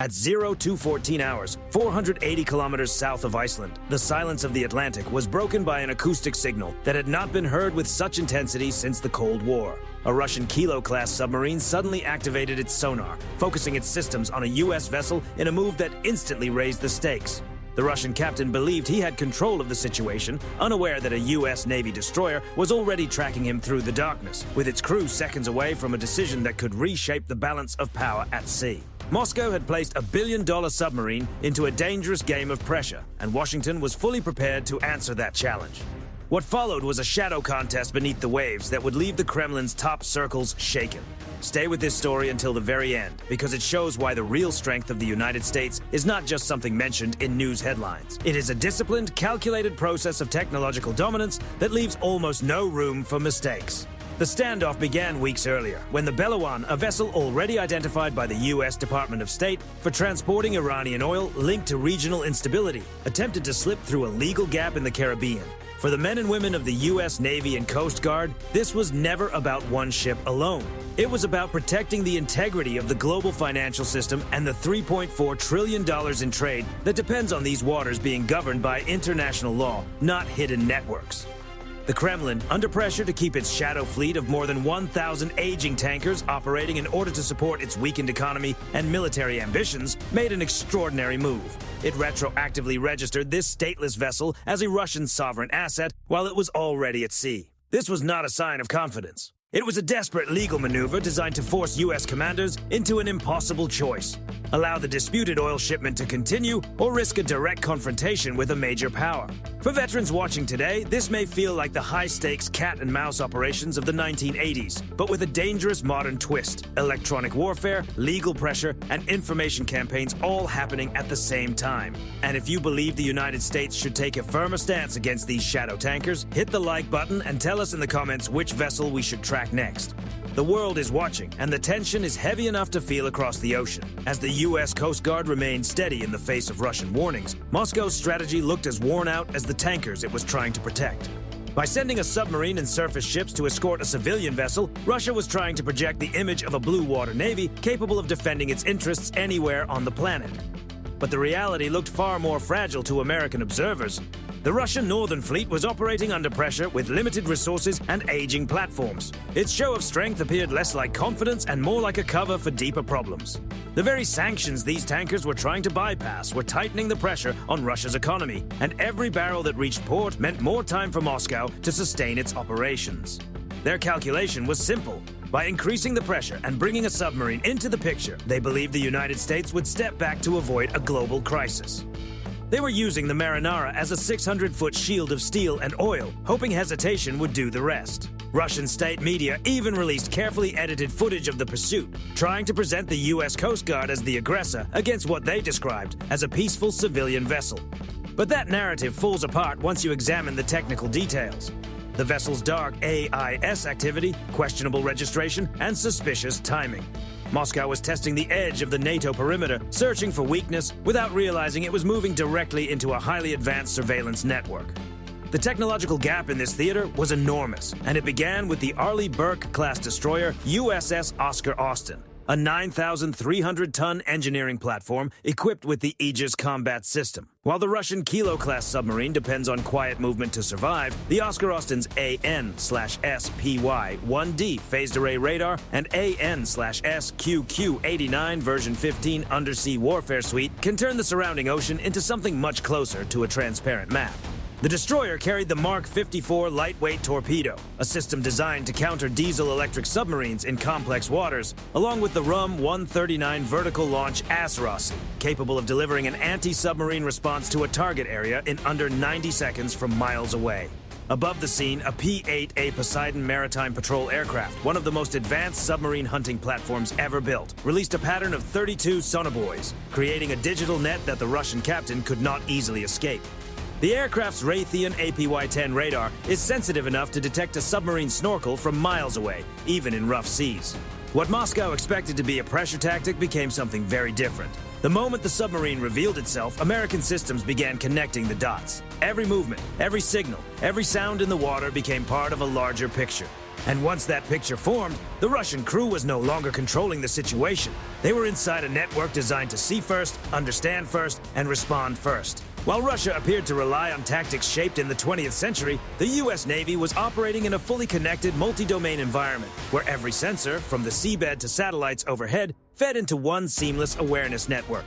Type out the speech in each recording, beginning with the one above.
At 0214 hours, 480 kilometers south of Iceland, the silence of the Atlantic was broken by an acoustic signal that had not been heard with such intensity since the Cold War. A Russian Kilo-class submarine suddenly activated its sonar, focusing its systems on a U.S. vessel in a move that instantly raised the stakes. The Russian captain believed he had control of the situation, unaware that a U.S. Navy destroyer was already tracking him through the darkness, with its crew seconds away from a decision that could reshape the balance of power at sea. Moscow had placed a billion-dollar submarine into a dangerous game of pressure, and Washington was fully prepared to answer that challenge. What followed was a shadow contest beneath the waves that would leave the Kremlin's top circles shaken. Stay with this story until the very end, because it shows why the real strength of the United States is not just something mentioned in news headlines. It is a disciplined, calculated process of technological dominance that leaves almost no room for mistakes. The standoff began weeks earlier, when the Belawan, a vessel already identified by the U.S. Department of State for transporting Iranian oil linked to regional instability, attempted to slip through a legal gap in the Caribbean. For the men and women of the U.S. Navy and Coast Guard, this was never about one ship alone. It was about protecting the integrity of the global financial system and the $3.4 trillion in trade that depends on these waters being governed by international law, not hidden networks. The Kremlin, under pressure to keep its shadow fleet of more than 1,000 aging tankers operating in order to support its weakened economy and military ambitions, made an extraordinary move. It retroactively registered this stateless vessel as a Russian sovereign asset while it was already at sea. This was not a sign of confidence. It was a desperate legal maneuver designed to force U.S. commanders into an impossible choice: allow the disputed oil shipment to continue or risk a direct confrontation with a major power. For veterans watching today, this may feel like the high-stakes cat-and-mouse operations of the 1980s, but with a dangerous modern twist: electronic warfare, legal pressure, and information campaigns all happening at the same time. And if you believe the United States should take a firmer stance against these shadow tankers, hit the like button and tell us in the comments which vessel we should track next. The world is watching, and the tension is heavy enough to feel across the ocean. As the U.S. Coast Guard remained steady in the face of Russian warnings, Moscow's strategy looked as worn out as the tankers it was trying to protect. By sending a submarine and surface ships to escort a civilian vessel, Russia was trying to project the image of a blue water navy capable of defending its interests anywhere on the planet. But the reality looked far more fragile to American observers. The Russian Northern Fleet was operating under pressure with limited resources and aging platforms. Its show of strength appeared less like confidence and more like a cover for deeper problems. The very sanctions these tankers were trying to bypass were tightening the pressure on Russia's economy, and every barrel that reached port meant more time for Moscow to sustain its operations. Their calculation was simple. By increasing the pressure and bringing a submarine into the picture, they believed the United States would step back to avoid a global crisis. They were using the Marinara as a 600-foot shield of steel and oil, hoping hesitation would do the rest. Russian state media even released carefully edited footage of the pursuit, trying to present the U.S. Coast Guard as the aggressor against what they described as a peaceful civilian vessel. But that narrative falls apart once you examine the technical details. The vessel's dark AIS activity, questionable registration, and suspicious timing. Moscow was testing the edge of the NATO perimeter, searching for weakness without realizing it was moving directly into a highly advanced surveillance network. The technological gap in this theater was enormous, and it began with the Arleigh Burke-class destroyer USS Oscar Austin, a 9,300-ton engineering platform equipped with the Aegis combat system. While the Russian Kilo-class submarine depends on quiet movement to survive, the Oscar Austin's AN/SPY-1D phased array radar and AN/SQQ-89 version 15 undersea warfare suite can turn the surrounding ocean into something much closer to a transparent map. The destroyer carried the Mark 54 lightweight torpedo, a system designed to counter diesel-electric submarines in complex waters, along with the RUM-139 vertical launch Ass-Rossi, capable of delivering an anti-submarine response to a target area in under 90 seconds from miles away. Above the scene, a P-8A Poseidon maritime patrol aircraft, one of the most advanced submarine hunting platforms ever built, released a pattern of 32 sonobuoys, creating a digital net that the Russian captain could not easily escape. The aircraft's Raytheon APY-10 radar is sensitive enough to detect a submarine snorkel from miles away, even in rough seas. What Moscow expected to be a pressure tactic became something very different. The moment the submarine revealed itself, American systems began connecting the dots. Every movement, every signal, every sound in the water became part of a larger picture. And once that picture formed, the Russian crew was no longer controlling the situation. They were inside a network designed to see first, understand first, and respond first. While Russia appeared to rely on tactics shaped in the 20th century, the U.S. Navy was operating in a fully connected multi-domain environment, where every sensor, from the seabed to satellites overhead, fed into one seamless awareness network.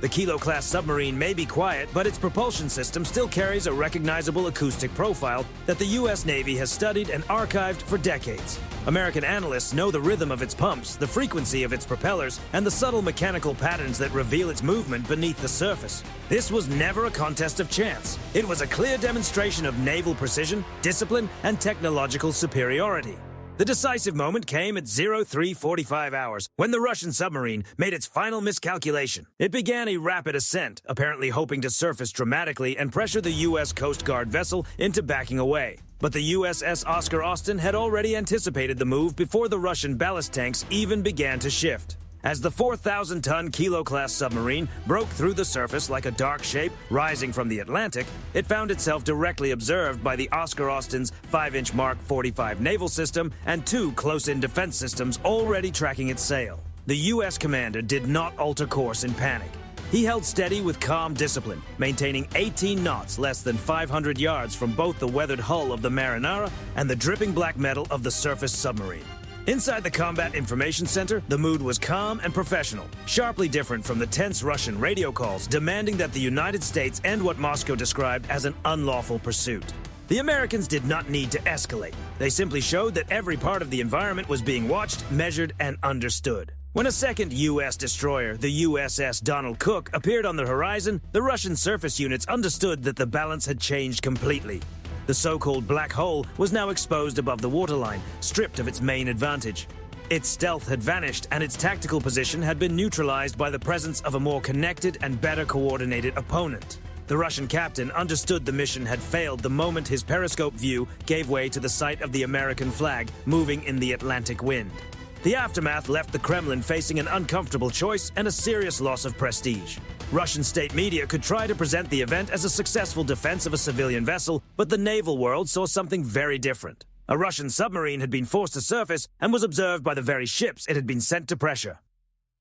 The Kilo-class submarine may be quiet, but its propulsion system still carries a recognizable acoustic profile that the U.S. Navy has studied and archived for decades. American analysts know the rhythm of its pumps, the frequency of its propellers, and the subtle mechanical patterns that reveal its movement beneath the surface. This was never a contest of chance. It was a clear demonstration of naval precision, discipline, and technological superiority. The decisive moment came at 03:45 hours, when the Russian submarine made its final miscalculation. It began a rapid ascent, apparently hoping to surface dramatically and pressure the U.S. Coast Guard vessel into backing away. But the USS Oscar Austin had already anticipated the move before the Russian ballast tanks even began to shift. As the 4,000-ton Kilo-class submarine broke through the surface like a dark shape rising from the Atlantic, it found itself directly observed by the Oscar Austin's 5-inch Mark 45 naval system and 2 close-in defense systems already tracking its sail. The U.S. commander did not alter course in panic. He held steady with calm discipline, maintaining 18 knots less than 500 yards from both the weathered hull of the Marinara and the dripping black metal of the surface submarine. Inside the Combat Information Center, the mood was calm and professional, sharply different from the tense Russian radio calls demanding that the United States end what Moscow described as an unlawful pursuit. The Americans did not need to escalate. They simply showed that every part of the environment was being watched, measured, and understood. When a second U.S. destroyer, the USS Donald Cook, appeared on the horizon, the Russian surface units understood that the balance had changed completely. The so-called black hole was now exposed above the waterline, stripped of its main advantage. Its stealth had vanished, and its tactical position had been neutralized by the presence of a more connected and better coordinated opponent. The Russian captain understood the mission had failed the moment his periscope view gave way to the sight of the American flag moving in the Atlantic wind. The aftermath left the Kremlin facing an uncomfortable choice and a serious loss of prestige. Russian state media could try to present the event as a successful defense of a civilian vessel, but the naval world saw something very different. A Russian submarine had been forced to surface and was observed by the very ships it had been sent to pressure.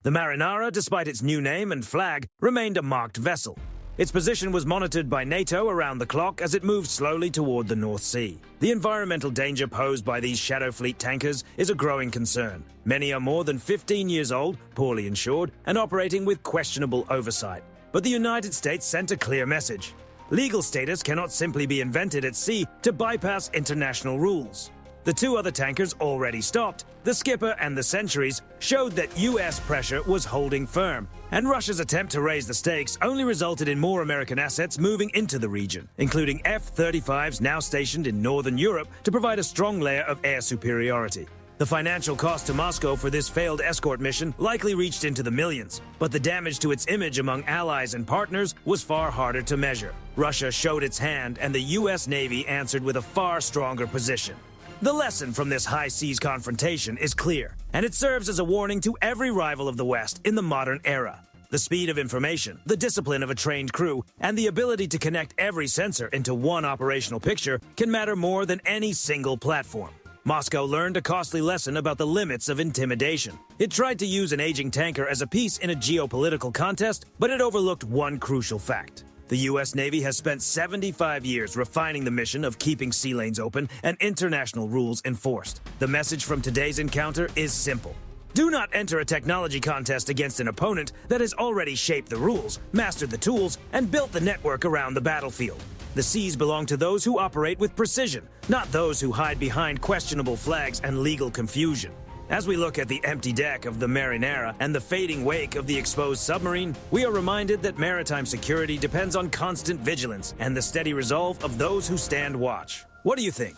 The Marinara, despite its new name and flag, remained a marked vessel. Its position was monitored by NATO around the clock as it moved slowly toward the North Sea. The environmental danger posed by these Shadow Fleet tankers is a growing concern. Many are more than 15 years old, poorly insured, and operating with questionable oversight. But the United States sent a clear message. Legal status cannot simply be invented at sea to bypass international rules. The 2 other tankers already stopped. The Skipper and the Centuries showed that U.S. pressure was holding firm, and Russia's attempt to raise the stakes only resulted in more American assets moving into the region, including F-35s now stationed in northern Europe to provide a strong layer of air superiority. The financial cost to Moscow for this failed escort mission likely reached into the millions, but the damage to its image among allies and partners was far harder to measure. Russia showed its hand, and the U.S. Navy answered with a far stronger position. The lesson from this high seas confrontation is clear, and it serves as a warning to every rival of the West in the modern era. The speed of information, the discipline of a trained crew, and the ability to connect every sensor into one operational picture can matter more than any single platform. Moscow learned a costly lesson about the limits of intimidation. It tried to use an aging tanker as a piece in a geopolitical contest, but it overlooked one crucial fact. The U.S. Navy has spent 75 years refining the mission of keeping sea lanes open and international rules enforced. The message from today's encounter is simple. Do not enter a technology contest against an opponent that has already shaped the rules, mastered the tools, and built the network around the battlefield. The seas belong to those who operate with precision, not those who hide behind questionable flags and legal confusion. As we look at the empty deck of the Marinara and the fading wake of the exposed submarine, we are reminded that maritime security depends on constant vigilance and the steady resolve of those who stand watch. What do you think?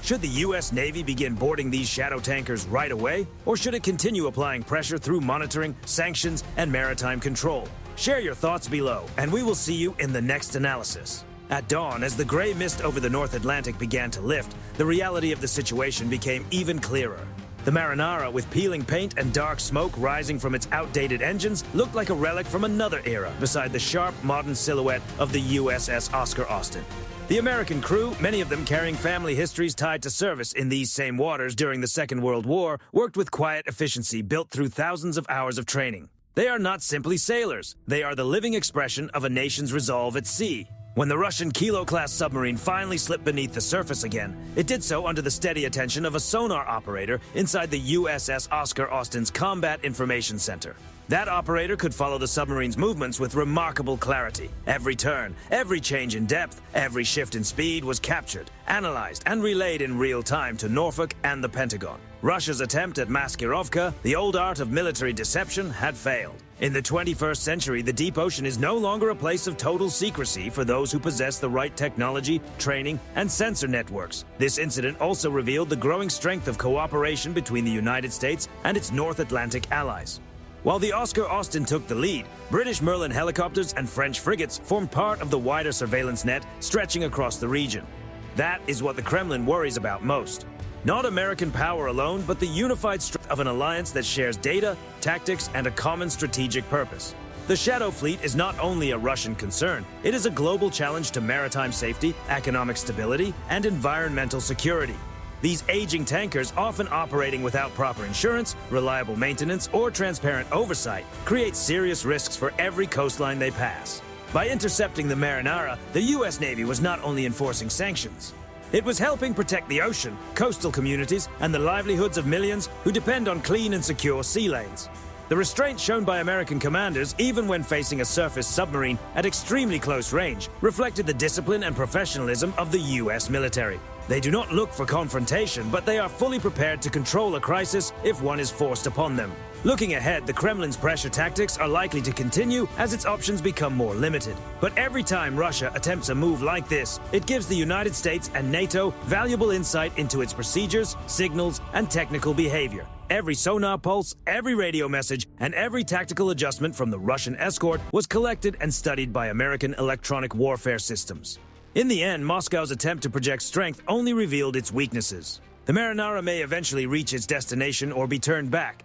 Should the U.S. Navy begin boarding these shadow tankers right away, or should it continue applying pressure through monitoring, sanctions, and maritime control? Share your thoughts below, and we will see you in the next analysis. At dawn, as the gray mist over the North Atlantic began to lift, the reality of the situation became even clearer. The Marinara, with peeling paint and dark smoke rising from its outdated engines, looked like a relic from another era beside the sharp, modern silhouette of the USS Oscar Austin. The American crew, many of them carrying family histories tied to service in these same waters during the Second World War, worked with quiet efficiency built through thousands of hours of training. They are not simply sailors. They are the living expression of a nation's resolve at sea. When the Russian Kilo-class submarine finally slipped beneath the surface again, it did so under the steady attention of a sonar operator inside the USS Oscar Austin's Combat Information Center. That operator could follow the submarine's movements with remarkable clarity. Every turn, every change in depth, every shift in speed was captured, analyzed, and relayed in real time to Norfolk and the Pentagon. Russia's attempt at Maskirovka, the old art of military deception, had failed. In the 21st century, the deep ocean is no longer a place of total secrecy for those who possess the right technology, training, and sensor networks. This incident also revealed the growing strength of cooperation between the United States and its North Atlantic allies. While the Oscar Austin took the lead, British Merlin helicopters and French frigates formed part of the wider surveillance net stretching across the region. That is what the Kremlin worries about most. Not American power alone, but the unified strength of an alliance that shares data, tactics, and a common strategic purpose. The Shadow Fleet is not only a Russian concern, it is a global challenge to maritime safety, economic stability, and environmental security. These aging tankers, often operating without proper insurance, reliable maintenance, or transparent oversight, create serious risks for every coastline they pass. By intercepting the Marinara, the U.S. Navy was not only enforcing sanctions. It was helping protect the ocean, coastal communities, and the livelihoods of millions who depend on clean and secure sea lanes. The restraint shown by American commanders, even when facing a surface submarine at extremely close range, reflected the discipline and professionalism of the U.S. military. They do not look for confrontation, but they are fully prepared to control a crisis if one is forced upon them. Looking ahead, the Kremlin's pressure tactics are likely to continue as its options become more limited. But every time Russia attempts a move like this, it gives the United States and NATO valuable insight into its procedures, signals, and technical behavior. Every sonar pulse, every radio message, and every tactical adjustment from the Russian escort was collected and studied by American electronic warfare systems. In the end, Moscow's attempt to project strength only revealed its weaknesses. The Marinara may eventually reach its destination or be turned back,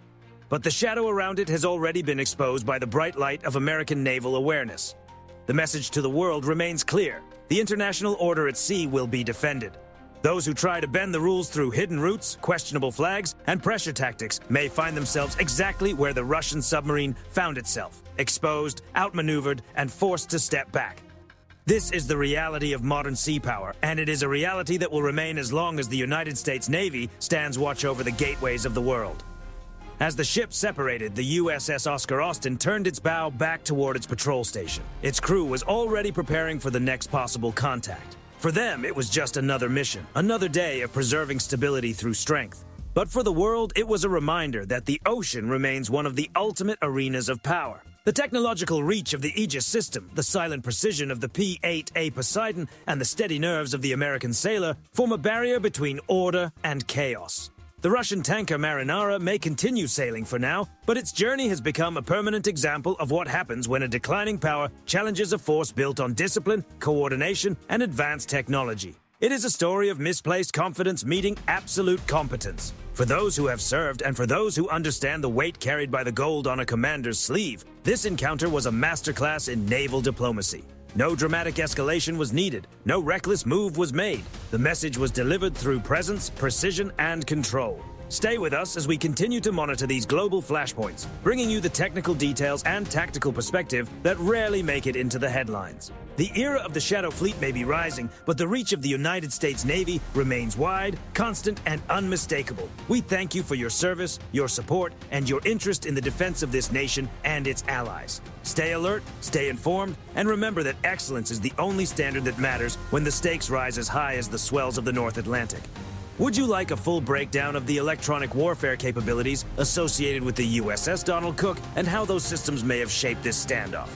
but the shadow around it has already been exposed by the bright light of American naval awareness. The message to the world remains clear. The international order at sea will be defended. Those who try to bend the rules through hidden routes, questionable flags, and pressure tactics may find themselves exactly where the Russian submarine found itself, exposed, outmaneuvered, and forced to step back. This is the reality of modern sea power, and it is a reality that will remain as long as the United States Navy stands watch over the gateways of the world. As the ship separated, the USS Oscar Austin turned its bow back toward its patrol station. Its crew was already preparing for the next possible contact. For them, it was just another mission, another day of preserving stability through strength. But for the world, it was a reminder that the ocean remains one of the ultimate arenas of power. The technological reach of the Aegis system, the silent precision of the P-8A Poseidon, and the steady nerves of the American sailor form a barrier between order and chaos. The Russian tanker Marinara may continue sailing for now, but its journey has become a permanent example of what happens when a declining power challenges a force built on discipline, coordination, and advanced technology. It is a story of misplaced confidence meeting absolute competence. For those who have served and for those who understand the weight carried by the gold on a commander's sleeve, this encounter was a masterclass in naval diplomacy. No dramatic escalation was needed. No reckless move was made. The message was delivered through presence, precision, and control. Stay with us as we continue to monitor these global flashpoints, bringing you the technical details and tactical perspective that rarely make it into the headlines. The era of the Shadow Fleet may be rising, but the reach of the United States Navy remains wide, constant, and unmistakable. We thank you for your service, your support, and your interest in the defense of this nation and its allies. Stay alert, stay informed, and remember that excellence is the only standard that matters when the stakes rise as high as the swells of the North Atlantic. Would you like a full breakdown of the electronic warfare capabilities associated with the USS Donald Cook and how those systems may have shaped this standoff?